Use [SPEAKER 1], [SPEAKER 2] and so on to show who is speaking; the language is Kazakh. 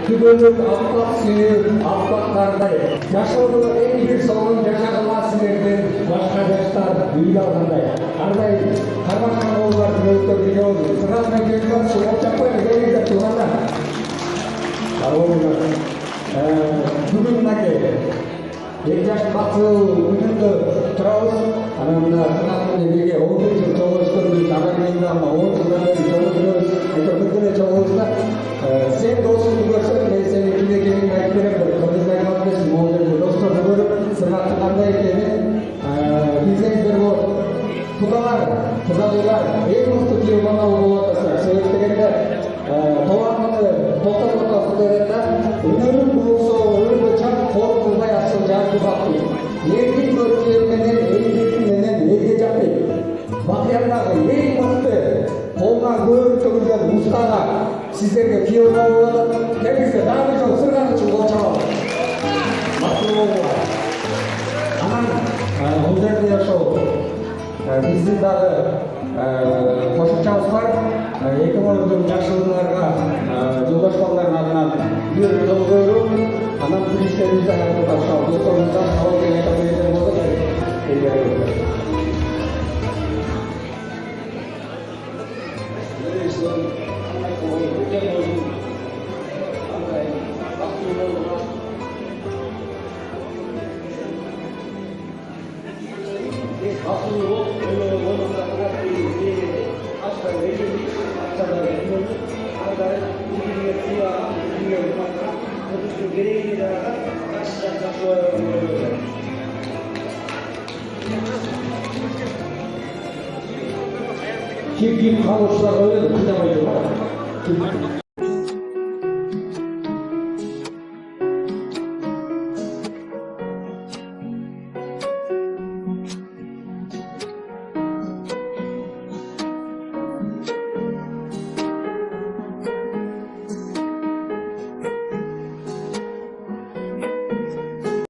[SPEAKER 1] Күбөлүк аппак сүйүү, аппак кардай. Жашоодо эң бир сонун жашаганга силерден башка жаштар үй алгандай. Ардай кармашкан оолар өтө билиyor. Сыгатмай келген сугуп чаппай келиңдер туганда. Бүгүн мынакей эки жаш бактылуу күнүндө турабыз. Анан мына сыгат менен бирге 10 жыл жолугушкөнбүз. Ага менен дагы 10 жылдан бери жолугушабыз. Айтып жолугубуз да. Sen dostunu görsen, ben senin kime gelin ayıp verebilirim. Kırmızı ayıp moğolları dostunu görüp, sırnattı kanday ekeni, bilseniz bu Kudalılar, en mutlu kirmana uğurlatasın. Söylediğinde, toğanını, tohta kudalarında, önürün bulsa, önürün çak, korkulmay asıl canlı bakı. Yerkin görkemenen, eğitimlenen, elge capı. Bakıyanдағы ең мықты қолға көріп төгілген мұстаға сіздерге күйеу болады. Келіңіздер, тағы жол сырғаны үшін қол шабады. Мықты болуға. Анан бұл жерде ошол биздин дагы кошумчабыз бар. 2010 жашылдууларга жолдош балдардын атынан бир жол көрүп, анан туристтерибизди ошол досторубуздан кабыл айта берген болсо kim kalmışlar öyle de kıyamıyor.